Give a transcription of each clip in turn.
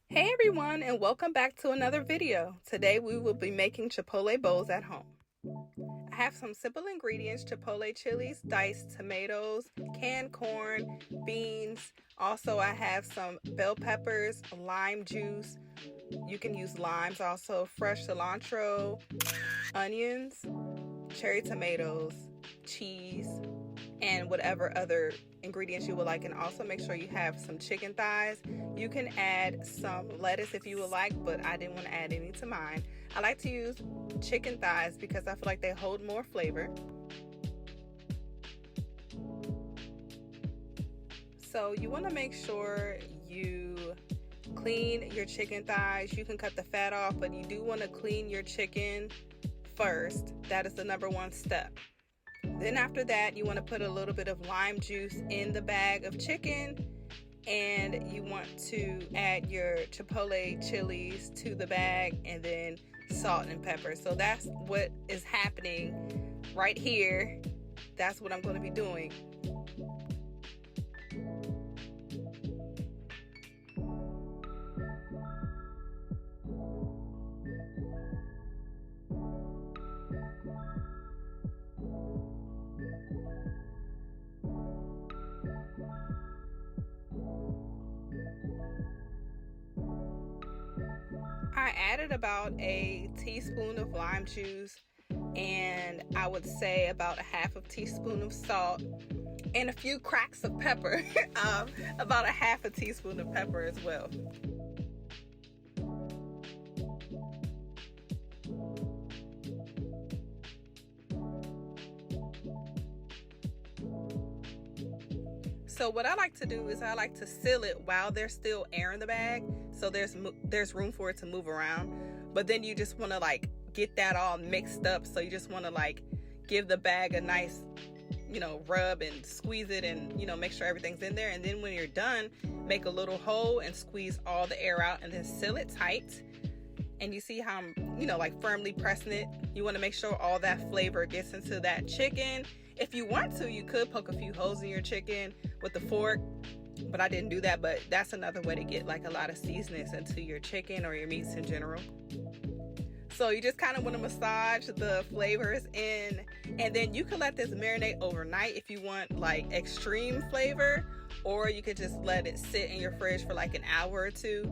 Hey everyone, and welcome back to another video. Today we will be making Chipotle bowls at home. I have some simple ingredients: Chipotle chilies, diced tomatoes, canned corn, beans. Also I have some bell peppers, lime juice. You can use limes also, fresh cilantro, onions, cherry tomatoes, cheese, and whatever other ingredients you would like. And also make sure you have some chicken thighs. You can add some lettuce if you would like, but I didn't want to add any to mine. I like to use chicken thighs because I feel like they hold more flavor. So you want to make sure you clean your chicken thighs. You can cut the fat off, but you do want to clean your chicken first. That is the #1 step. Then after that, you want to put a little bit of lime juice in the bag of chicken, and you want to add your Chipotle chilies to the bag, and then salt and pepper. So that's what is happening right here. That's what I'm going to be doing. I added about a teaspoon of lime juice, and I would say about a half a teaspoon of salt, and a few cracks of pepper. About a half a teaspoon of pepper as well. So what I like to do is I like to seal it while there's still air in the bag, so there's room for it to move around. But then you just want to like get that all mixed up, so you just want to like give the bag a nice, rub and squeeze it, and make sure everything's in there. And then when you're done, make a little hole and squeeze all the air out, and then seal it tight. And you see how I'm like firmly pressing it. You want to make sure all that flavor gets into that chicken. If you want to, you could poke a few holes in your chicken with a fork, but I didn't do that. But that's another way to get like a lot of seasonings into your chicken or your meats in general. So you just kind of want to massage the flavors in, and then you can let this marinate overnight if you want like extreme flavor, or you could just let it sit in your fridge for like an hour or two.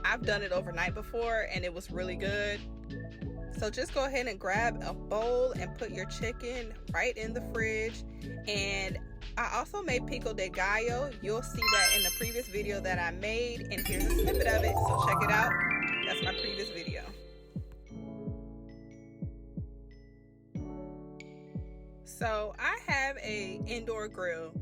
I've done it overnight before and it was really good. So just go ahead and grab a bowl and put your chicken right in the fridge. And I also made pico de gallo. You'll see that in the previous video that I made, and here's a snippet of it, so check it out. That's my previous video. So I have a indoor grill.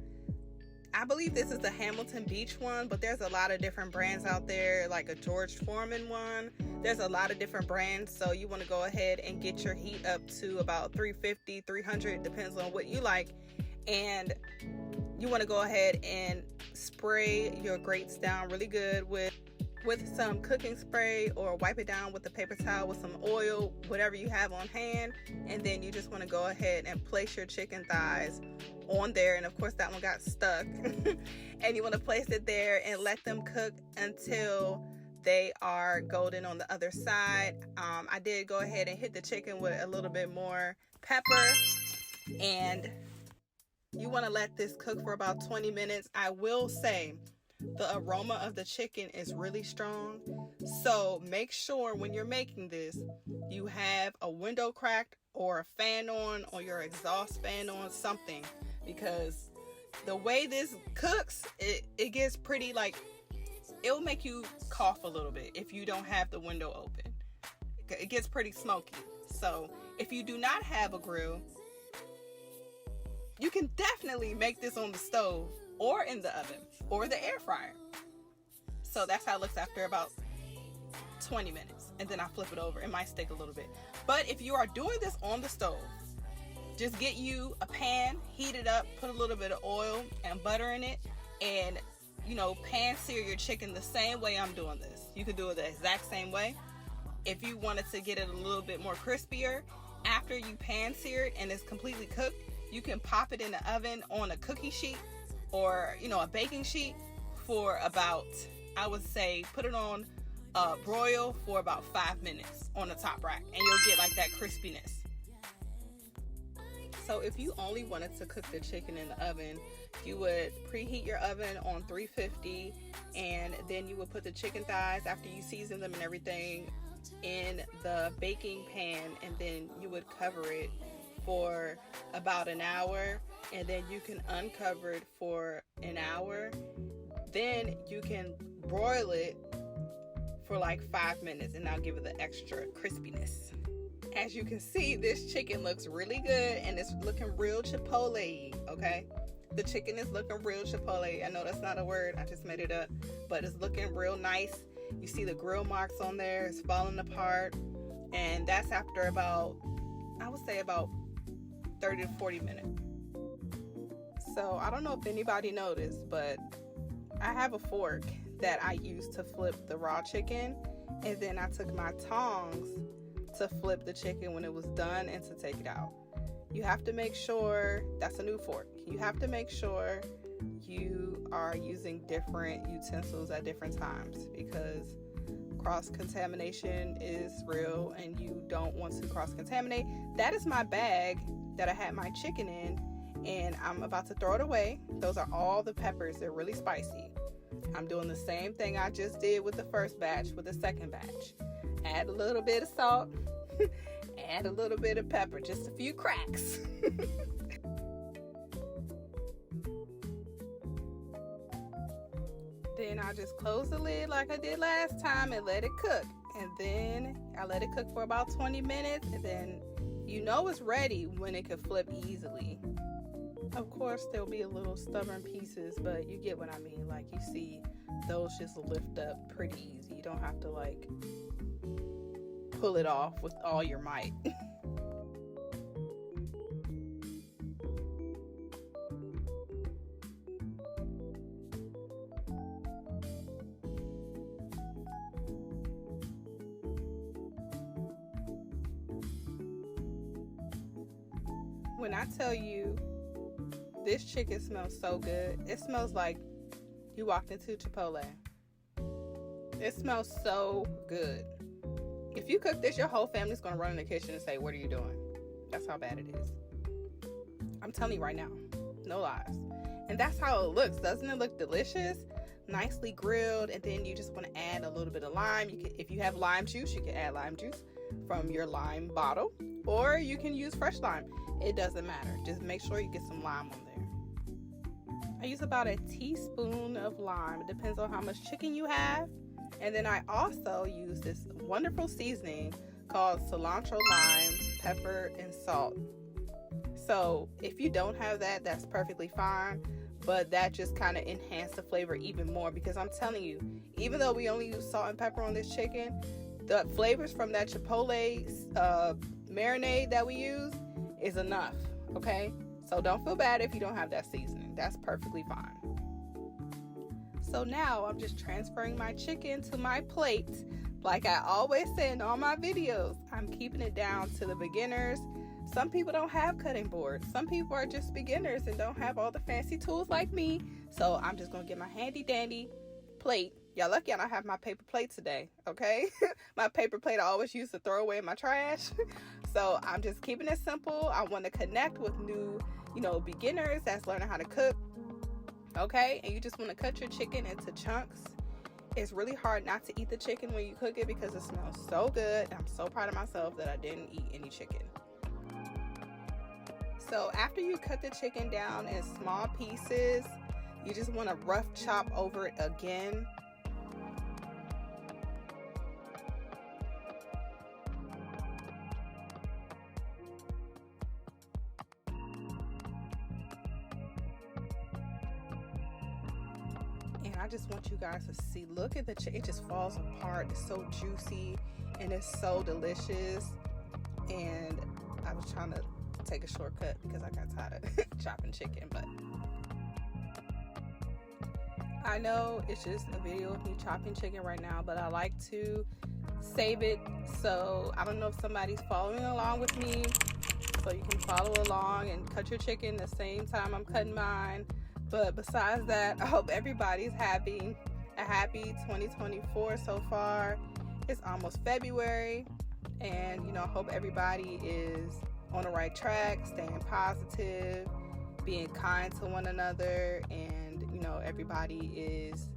I believe this is the Hamilton Beach one, but there's a lot of different brands out there, like a George Foreman one. There's a lot of different brands, so you want to go ahead and get your heat up to about 350, 300, depends on what you like. And you want to go ahead and spray your grates down really good with some cooking spray, or wipe it down with a paper towel with some oil, whatever you have on hand. And then you just want to go ahead and place your chicken thighs on there, and of course that one got stuck. And you want to place it there and let them cook until they are golden on the other side. I did go ahead and hit the chicken with a little bit more pepper, and you want to let this cook for about 20 minutes. I will say the aroma of the chicken is really strong, so make sure when you're making this you have a window cracked or a fan on, or your exhaust fan on, something, because the way this cooks, it gets pretty, like, it'll make you cough a little bit if you don't have the window open. It gets pretty smoky. So if you do not have a grill, you can definitely make this on the stove or in the oven or the air fryer. So that's how it looks after about 20 minutes. And then I flip it over. It might stick a little bit. But if you are doing this on the stove, just get you a pan, heat it up, put a little bit of oil and butter in it, and pan sear your chicken the same way I'm doing this. You could do it the exact same way. If you wanted to get it a little bit more crispier, after you pan sear it and it's completely cooked, you can pop it in the oven on a cookie sheet or a baking sheet for about, I would say, put it on broil for about 5 minutes on the top rack, and you'll get like that crispiness. So if you only wanted to cook the chicken in the oven, you would preheat your oven on 350, and then you would put the chicken thighs, after you season them and everything, in the baking pan, and then you would cover it for about an hour, and then you can uncover it for an hour. Then you can broil it for like 5 minutes, and I'll give it the extra crispiness. As you can see, this chicken looks really good, and it's looking real Chipotle, okay? The chicken is looking real Chipotle. I know that's not a word, I just made it up, but it's looking real nice. You see the grill marks on there, it's falling apart, and that's after about, I would say about 30 to 40 minutes. So I don't know if anybody noticed, but I have a fork that I use to flip the raw chicken, and then I took my tongs to flip the chicken when it was done and to take it out. You have to make sure, that's a new fork, you have to make sure you are using different utensils at different times, because cross-contamination is real and you don't want to cross-contaminate. That is my bag that I had my chicken in, and I'm about to throw it away. Those are all the peppers, they're really spicy. I'm doing the same thing I just did with the first batch with the second batch. Add a little bit of salt, add a little bit of pepper, just a few cracks. Then I just close the lid like I did last time and let it cook. And then I let it cook for about 20 minutes, and then it's ready when it can flip easily. Of course, there'll be a little stubborn pieces, but you get what I mean. Like, you see, those just lift up pretty easy. You don't have to like pull it off with all your might. When I tell you, this chicken smells so good, it smells like you walked into Chipotle. It smells so good. If you cook this, your whole family's gonna run in the kitchen and say, "What are you doing?" That's how bad it is. I'm telling you right now, no lies. And that's how it looks. Doesn't it look delicious? Nicely grilled, and then you just want to add a little bit of lime. If you have lime juice, you can add lime juice from your lime bottle, or you can use fresh lime. It doesn't matter. Just make sure you get some lime on there. I use about a teaspoon of lime. It depends on how much chicken you have. And then I also use this wonderful seasoning called cilantro, lime, pepper, and salt. So if you don't have that, that's perfectly fine. But that just kind of enhanced the flavor even more, because I'm telling you, even though we only use salt and pepper on this chicken, the flavors from that Chipotle marinade that we use is enough, okay? So don't feel bad if you don't have that seasoning. That's perfectly fine. So now I'm just transferring my chicken to my plate. Like I always say in all my videos, I'm keeping it down to the beginners. Some people don't have cutting boards. Some people are just beginners and don't have all the fancy tools like me. So I'm just gonna get my handy dandy plate. Y'all lucky I don't have my paper plate today, okay? My paper plate I always used to throw away in my trash. So I'm just keeping it simple. I want to connect with new, beginners that's learning how to cook, okay? And you just want to cut your chicken into chunks. It's really hard not to eat the chicken when you cook it because it smells so good. I'm so proud of myself that I didn't eat any chicken. So after you cut the chicken down in small pieces, you just want to rough chop over it again. And I just want you guys to see, look at the chicken, it just falls apart. It's so juicy and it's so delicious. And I was trying to take a shortcut because I got tired of chopping chicken. But I know it's just a video of me chopping chicken right now, but I like to save it, so I don't know if somebody's following along with me, so you can follow along and cut your chicken the same time I'm cutting mine. But besides that, I hope everybody's happy. A happy 2024 so far. It's almost February, and you know, I hope everybody is on the right track, staying positive, being kind to one another, and you know, everybody is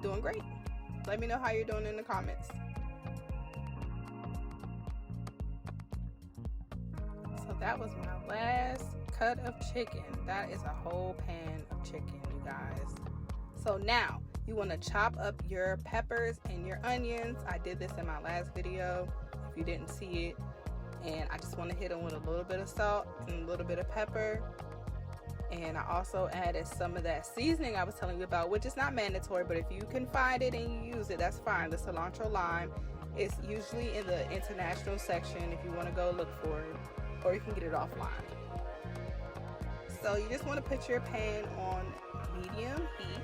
doing great. Let me know how you're doing in the comments. So that was my last cut of chicken. That is a whole pan of chicken, you guys. So now you want to chop up your peppers and your onions. I did this in my last video if you didn't see it, and I just want to hit them with a little bit of salt and a little bit of pepper. And I also added some of that seasoning I was telling you about, which is not mandatory, but if you can find it and you use it, that's fine. The cilantro lime is usually in the international section if you want to go look for it, or you can get it offline. So you just want to put your pan on medium heat,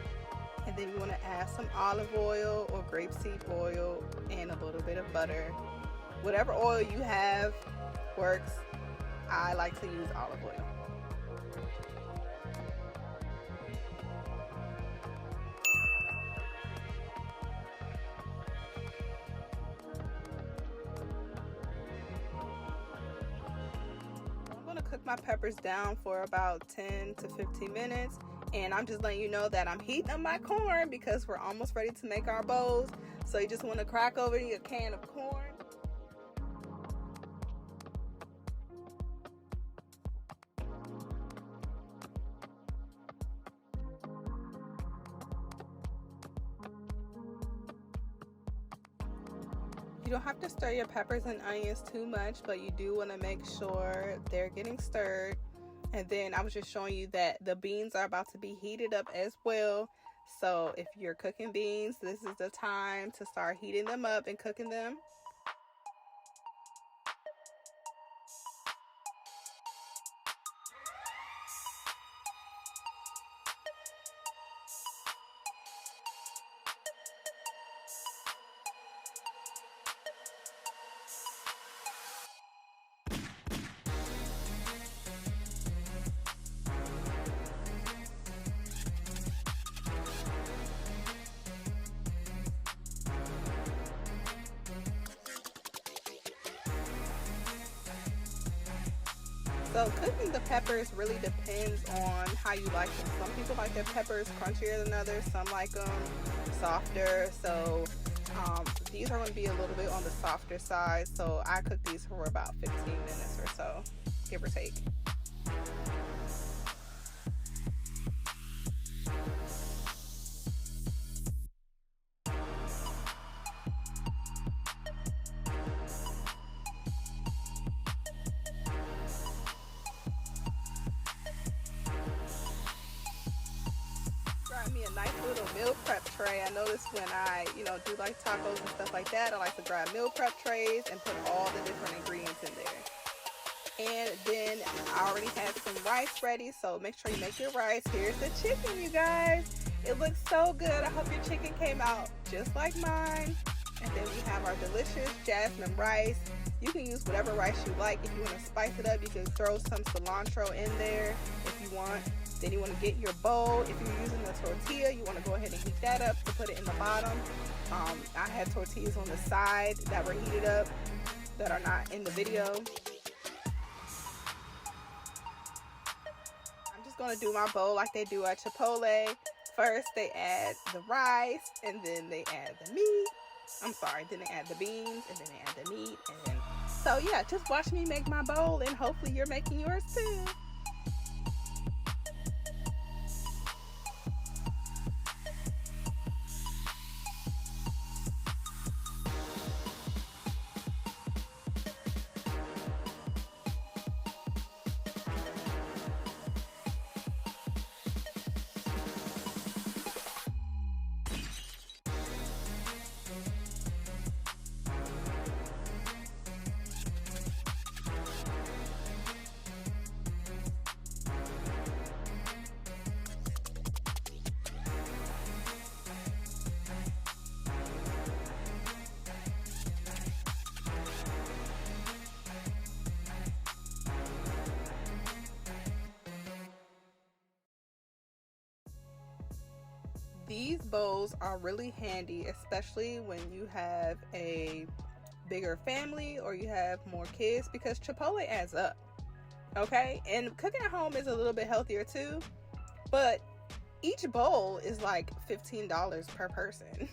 and then you want to add some olive oil or grapeseed oil and a little bit of butter. Whatever oil you have works. I like to use olive oil. Cook my peppers down for about 10 to 15 minutes, and I'm just letting you know that I'm heating up my corn because we're almost ready to make our bowls. So you just want to crack over your can of corn. You don't have to stir your peppers and onions too much, but you do want to make sure they're getting stirred. And then I was just showing you that the beans are about to be heated up as well. So if you're cooking beans, this is the time to start heating them up and cooking them. So cooking the peppers really depends on how you like them. Some people like their peppers crunchier than others. Some like them softer. So these are going to be a little bit on the softer side. So I cook these for about 15 minutes or so, give or take. Me a nice little meal prep tray. I noticed when I, do like tacos and stuff like that, I like to grab meal prep trays and put all the different ingredients in there. And then I already had some rice ready, so make sure you make your rice. Here's the chicken, you guys. It looks so good. I hope your chicken came out just like mine. And then we have our delicious jasmine rice. You can use whatever rice you like. If you want to spice it up, you can throw some cilantro in there if you want. Then you want to get your bowl. If you're using a tortilla, you want to go ahead and heat that up to put it in the bottom. I had tortillas on the side that were heated up that are not in the video. I'm just going to do my bowl like they do at Chipotle. First, they add the rice, and then they add the meat. Then they add the beans, and then they add the meat. So yeah, just watch me make my bowl, and hopefully you're making yours too. These bowls are really handy, especially when you have a bigger family or you have more kids, because Chipotle adds up. Okay, and cooking at home is a little bit healthier too, but each bowl is like $15 per person.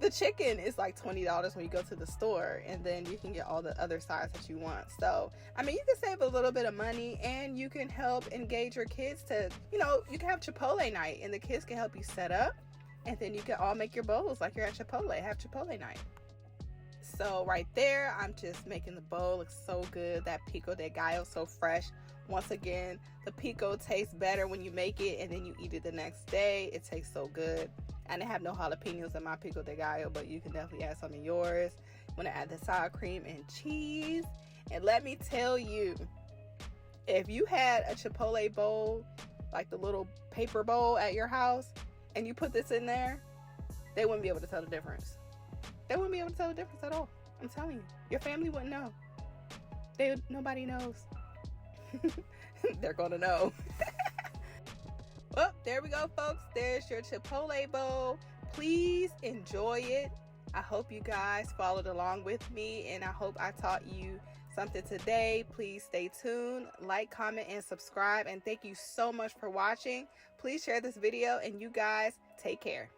The chicken is like $20 when you go to the store, and then you can get all the other sides that you want. So, I mean, you can save a little bit of money, and you can help engage your kids to, you can have Chipotle night, and the kids can help you set up, and then you can all make your bowls like you're at Chipotle, have Chipotle night. So right there, I'm just making the bowl look so good. That pico de gallo so fresh. Once again, the pico tastes better when you make it and then you eat it the next day. It tastes so good. I didn't have no jalapenos in my pico de gallo, but you can definitely add some in yours. I'm gonna add the sour cream and cheese. And let me tell you, if you had a Chipotle bowl, like the little paper bowl at your house, and you put this in there, they wouldn't be able to tell the difference. They wouldn't be able to tell the difference at all. I'm telling you. Your family wouldn't know. Nobody knows. They're gonna know. Well, there we go, folks. There's your Chipotle bowl. Please enjoy it. I hope you guys followed along with me, and I hope I taught you something today. Please stay tuned, like, comment, and subscribe. And thank you so much for watching. Please share this video, and you guys take care.